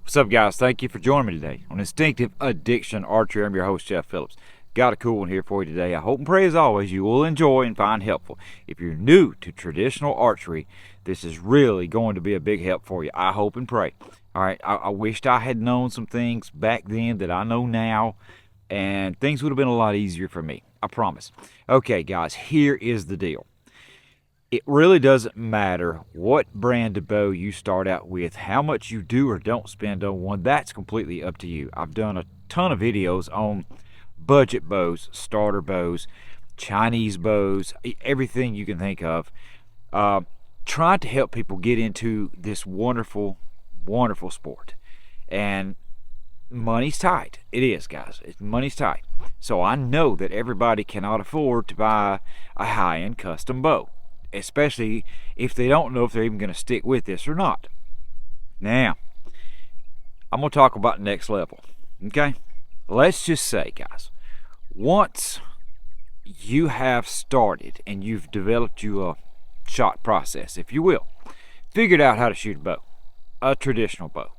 What's up, guys? Thank you for joining me today on Instinctive Addiction Archery. I'm your host, Jeff Phillips. Got a cool one here for you today. I hope and pray, as always, you will enjoy and find helpful. If you're new to traditional archery, this is really going to be a big help for you. I hope and pray. All right, I wished I had known some things back then that I know now, and things would have been a lot easier for me. I promise. Okay, guys, here is the deal. It really doesn't matter what brand of bow you start out with, how much you do or don't spend on one. That's completely up to you. I've done a ton of videos on budget bows, starter bows, Chinese bows, everything you can think of, trying to help people get into this wonderful, wonderful sport. And money's tight. It is, guys. Money's tight. So I know that everybody cannot afford to buy a high-end custom bow, especially if they don't know if they're even going to stick with this or not. Now, I'm going to talk about next level, okay? Let's just say, guys, once you have started and you've developed you a shot process, if you will, figured out how to shoot a bow, a traditional bow,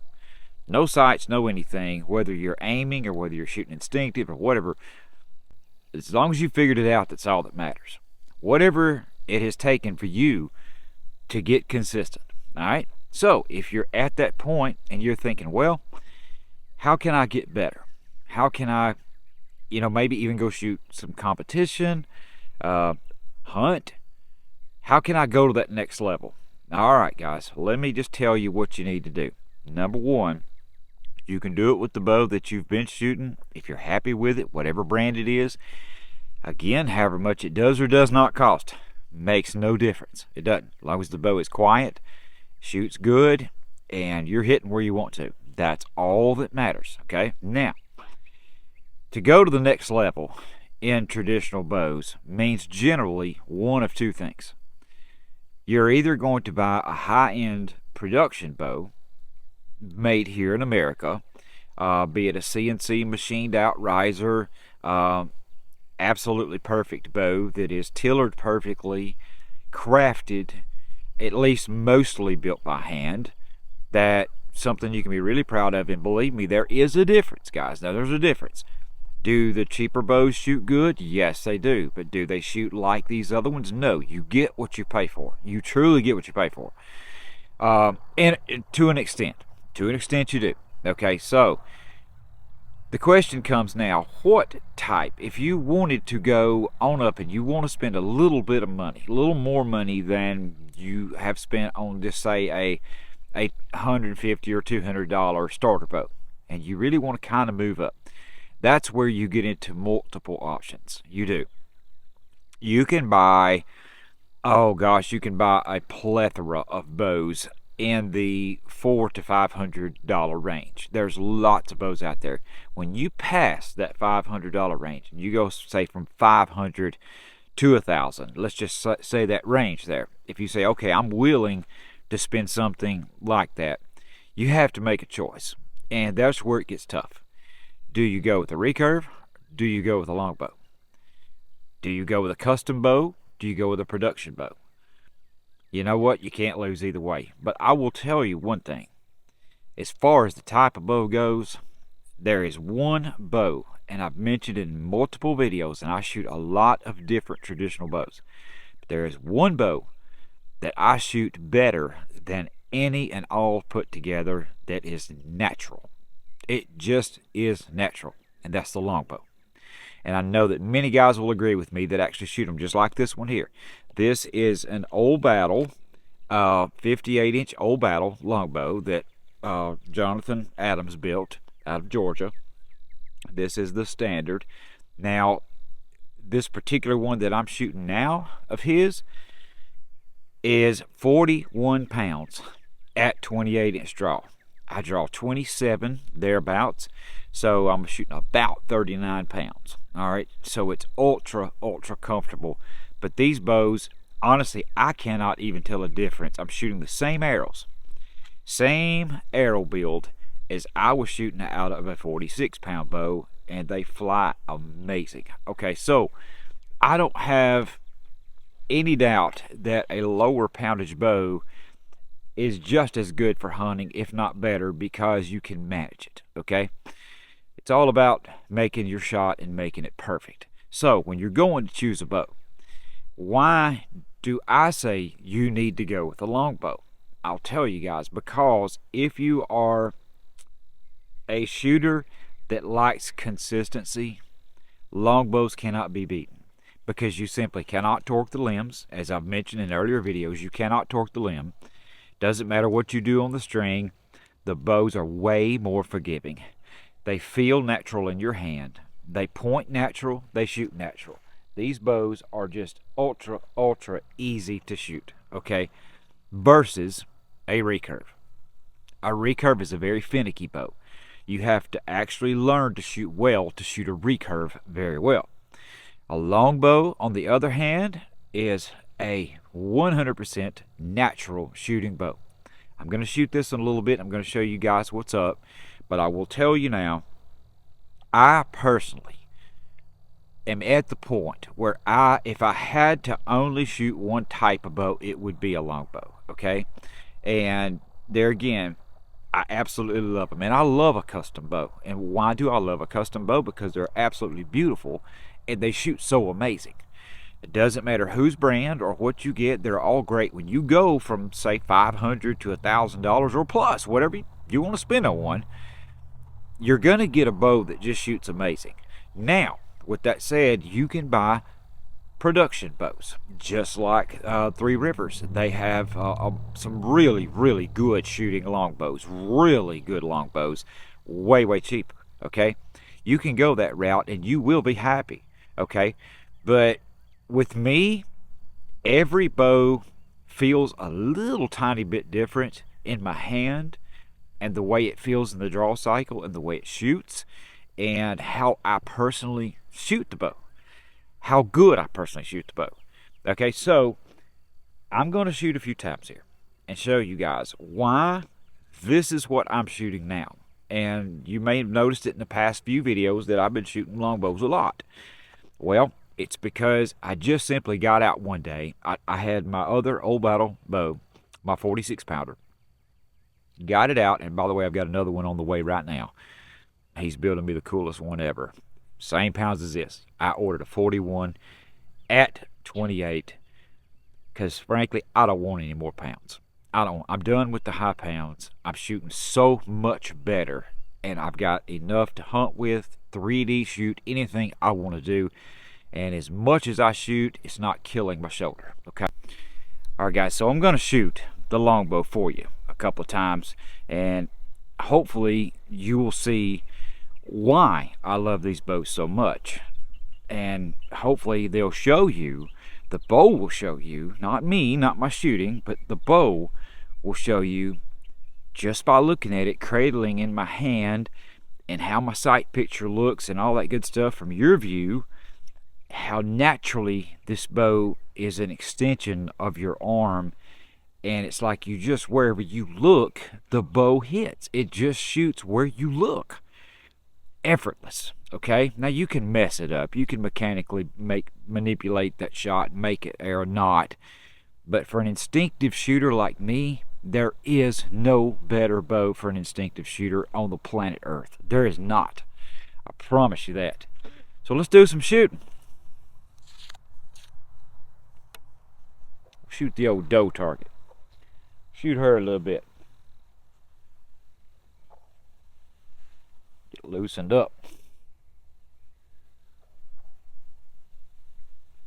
no sights, no anything, whether you're aiming or whether you're shooting instinctive or whatever, as long as you figured it out, that's all that matters. Whatever it has taken for you to get consistent. All right, so if you're at that point and you're thinking, well, how can I get better? How can I, maybe even go shoot some competition, hunt? How can I go to that next level? All right, guys, let me just tell you what you need to do. Number one, you can do it with the bow that you've been shooting. If you're happy with it, whatever brand it is, again, however much it does or does not cost, makes no difference. It doesn't. As long as the bow is quiet, shoots good, and you're hitting where you want to. That's all that matters, okay? Now, to go to the next level in traditional bows means generally one of two things. You're either going to buy a high-end production bow made here in America, be it a CNC machined out riser, absolutely perfect bow that is tillered perfectly, crafted, at least mostly built by hand. That's something you can be really proud of, and believe me, there is a difference, guys. Now, there's a difference. Do the cheaper bows shoot good? Yes, they do. But do they shoot like these other ones? No. You get what you pay for. You truly get what you pay for. And to an extent. To an extent, you do. Okay, so the question comes now, what type, if you wanted to go on up and you want to spend a little bit of money, a little more money than you have spent on, just say, a $150 or $200 starter bow, and you really want to kind of move up, that's where you get into multiple options. You do. You can buy, you can buy a plethora of bows in the $400 to $500 range. There's lots of bows out there. When you pass that $500 range, and you go, say, from $500 to $1,000, let's just say that range there. If you say, okay, I'm willing to spend something like that, you have to make a choice, and that's where it gets tough. Do you go with a recurve? Do you go with a longbow? Do you go with a custom bow? Do you go with a production bow? You know what? You can't lose either way. But I will tell you one thing. As far as the type of bow goes, there is one bow, and I've mentioned it in multiple videos, and I shoot a lot of different traditional bows. But there is one bow that I shoot better than any and all put together that is natural. It just is natural, and that's the longbow. And I know that many guys will agree with me that actually shoot them just like this one here. This is an old battle, 58-inch old battle longbow that Jonathan Adams built out of Georgia. This is the standard. Now, this particular one that I'm shooting now of his is 41 pounds at 28-inch draw. I draw 27 thereabouts, so I'm shooting about 39 pounds. All right, so it's ultra comfortable. But these bows, honestly, I cannot even tell a difference. I'm shooting the same arrows, same arrow build as I was shooting out of a 46-pound bow, and they fly amazing. Okay, so I don't have any doubt that a lower poundage bow is just as good for hunting, if not better, because you can manage it, okay? It's all about making your shot and making it perfect. So when you're going to choose a bow, why do I say you need to go with a longbow? I'll tell you guys, because if you are a shooter that likes consistency, longbows cannot be beaten, because you simply cannot torque the limbs. As I've mentioned in earlier videos, you cannot torque the limb. Doesn't matter what you do on the string, the bows are way more forgiving. They feel natural in your hand. They point natural, they shoot natural. These bows are just ultra easy to shoot, okay? Versus a recurve. A recurve is a very finicky bow. You have to actually learn to shoot well to shoot a recurve very well. A longbow, on the other hand, is a 100% natural shooting bow. I'm going to shoot this in a little bit. I'm going to show you guys what's up. But I will tell you now, I personally am at the point where if I had to only shoot one type of bow, it would be a longbow, okay? And there again, I absolutely love them. And I love a custom bow. And why do I love a custom bow? Because they're absolutely beautiful and they shoot so amazing. It doesn't matter whose brand or what you get, they're all great. When you go from, say, $500 to $1,000 or plus, whatever you want to spend on one, you're going to get a bow that just shoots amazing. Now, with that said, you can buy production bows, just like Three Rivers. They have some really good shooting longbows, really good longbows, way cheaper, okay? You can go that route and you will be happy, okay? But with me, every bow feels a little tiny bit different in my hand, and the way it feels in the draw cycle, and the way it shoots, and how I personally shoot the bow. How good I personally shoot the bow. Okay, so I'm going to shoot a few times here and show you guys why this is what I'm shooting now. And you may have noticed it in the past few videos that I've been shooting longbows a lot. Well, it's because I just simply got out one day. I had my other old battle bow, my 46 pounder. Got it out, and by the way, I've got another one on the way right now. He's building me the coolest one ever. Same pounds as this. I ordered a 41 at 28 because frankly, I don't want any more pounds. I'm done with the high pounds. I'm shooting so much better, and I've got enough to hunt with, 3D shoot, anything I want to do. And as much as I shoot, it's not killing my shoulder, okay? All right, guys, so I'm going to shoot the longbow for you a couple of times, and hopefully you will see why I love these bows so much. And hopefully they'll show you, the bow will show you, not me, not my shooting, but the bow will show you, just by looking at it, cradling in my hand, and how my sight picture looks and all that good stuff from your view, how naturally this bow is an extension of your arm. And it's like you just, wherever you look, the bow hits. It just shoots where you look. Effortless, okay? Now you can mess it up. You can mechanically manipulate that shot, make it or not. But for an instinctive shooter like me, there is no better bow for an instinctive shooter on the planet Earth. There is not. I promise you that. So let's do some shooting. Shoot the old doe target. Shoot her a little bit. Get loosened up.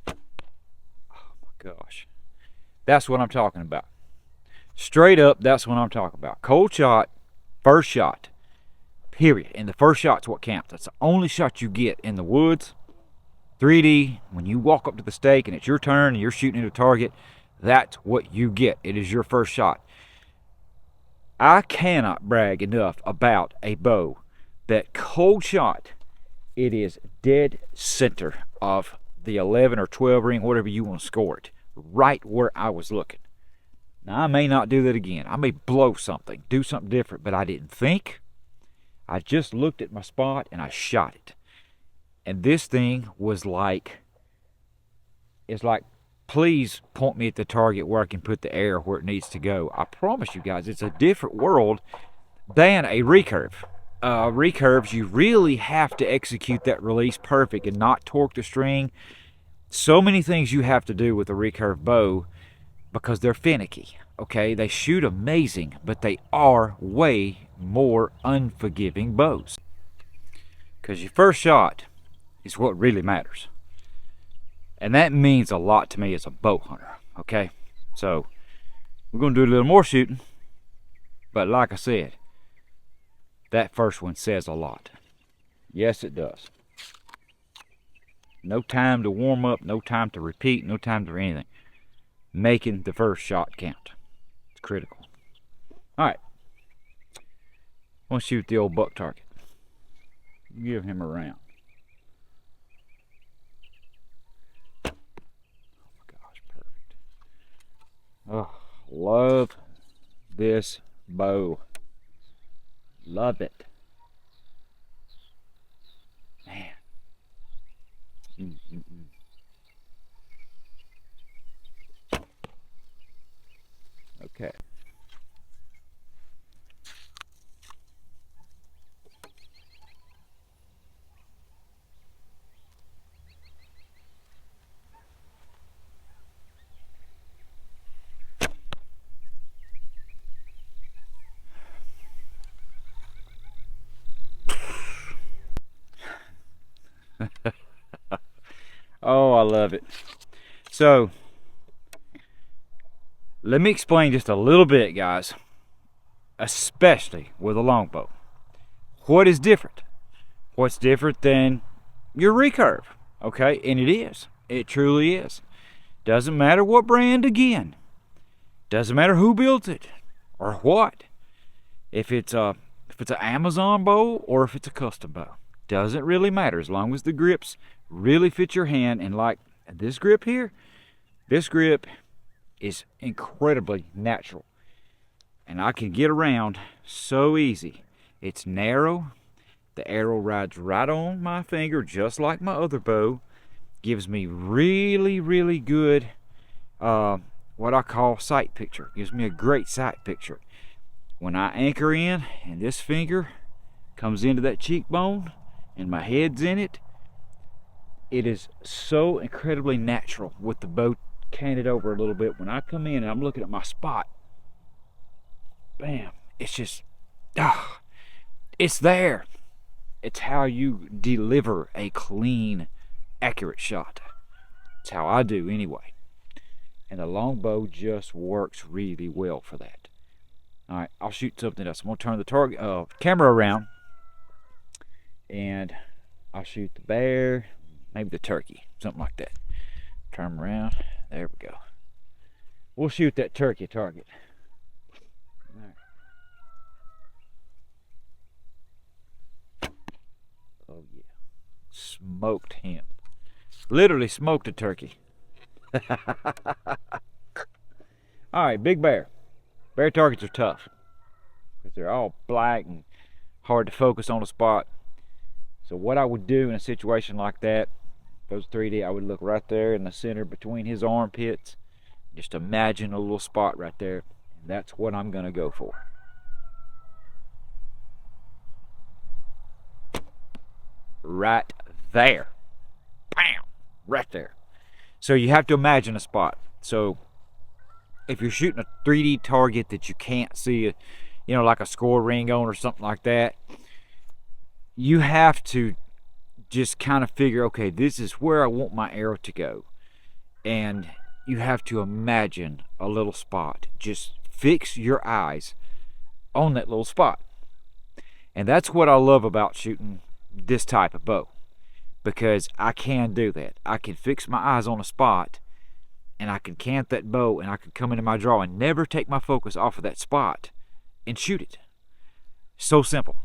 Oh my gosh. That's what I'm talking about. Straight up, that's what I'm talking about. Cold shot, first shot, period. And the first shot's what counts. That's the only shot you get in the woods. 3D, when you walk up to the stake and it's your turn and you're shooting at a target, that's what you get. It is your first shot. I cannot brag enough about a bow that cold shot, it is dead center of the 11 or 12 ring, whatever you want to score it, right where I was looking. Now, I may not do that again. I may blow something, do something different, but I didn't think. I just looked at my spot and I shot it. And this thing was like, it's like please point me at the target where I can put the arrow where it needs to go. I promise you guys, it's a different world than a recurve. Recurves, you really have to execute that release perfect and not torque the string. So many things you have to do with a recurve bow because they're finicky. Okay, they shoot amazing, but they are way more unforgiving bows. Because your first shot is what really matters. And that means a lot to me as a bow hunter. Okay, so we're going to do a little more shooting. But like I said, that first one says a lot. Yes, it does. No time to warm up, no time to repeat, no time to anything. Making the first shot count. It's critical. Alright. I'm going to shoot the old buck target. Give him a round. Oh my gosh, perfect. Oh, love this bow. Love it. Man. Okay. Oh, I love it. So, let me explain just a little bit, guys, especially with a longbow. What is different? What's different than your recurve? Okay, and it is. It truly is. Doesn't matter what brand again. Doesn't matter who built it or what. If it's an Amazon bow or if it's a custom bow. Doesn't really matter as long as the grips really fit your hand. And like this grip here, this grip is incredibly natural. And I can get around so easy. It's narrow. The arrow rides right on my finger just like my other bow. Gives me really, really good, what I call sight picture. Gives me a great sight picture. When I anchor in and this finger comes into that cheekbone, and my head's in it, it is so incredibly natural with the bow canted over a little bit. When I come in and I'm looking at my spot, bam, it's just, it's there. It's how you deliver a clean, accurate shot. It's how I do anyway. And the longbow just works really well for that. Alright, I'll shoot something else. I'm going to turn the camera around. And I'll shoot the bear, maybe the turkey, something like that. Turn them around. There we go. We'll shoot that turkey target. Right. Oh yeah. Smoked him. Literally smoked a turkey. Alright, big bear. Bear targets are tough. Because they're all black and hard to focus on a spot. So what I would do in a situation like that, if it was 3D, I would look right there in the center between his armpits. Just imagine a little spot right there. And that's what I'm going to go for. Right there. Bam! Right there. So you have to imagine a spot. So if you're shooting a 3D target that you can't see, like a score ring on or something like that, you have to just kind of figure, okay, this is where I want my arrow to go. And you have to imagine a little spot. Just fix your eyes on that little spot. And that's what I love about shooting this type of bow. Because I can do that. I can fix my eyes on a spot and I can cant that bow and I can come into my draw and never take my focus off of that spot and shoot it. So simple.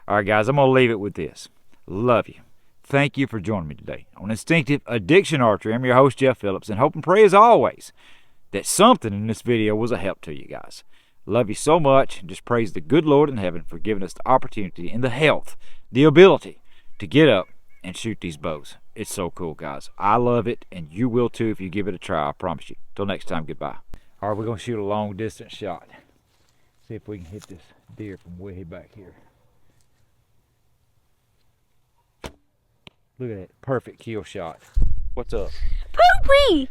Alright guys, I'm going to leave it with this. Love you. Thank you for joining me today on Instinctive Addiction Archery. I'm your host, Jeff Phillips, and hope and pray as always that something in this video was a help to you guys. Love you so much, and just praise the good Lord in heaven for giving us the opportunity and the health, the ability to get up and shoot these bows. It's so cool, guys. I love it, and you will too if you give it a try. I promise you. Till next time, goodbye. All right, we're gonna shoot a long distance shot. See if we can hit this deer from way back here. Look at that, perfect kill shot. What's up? Poopy!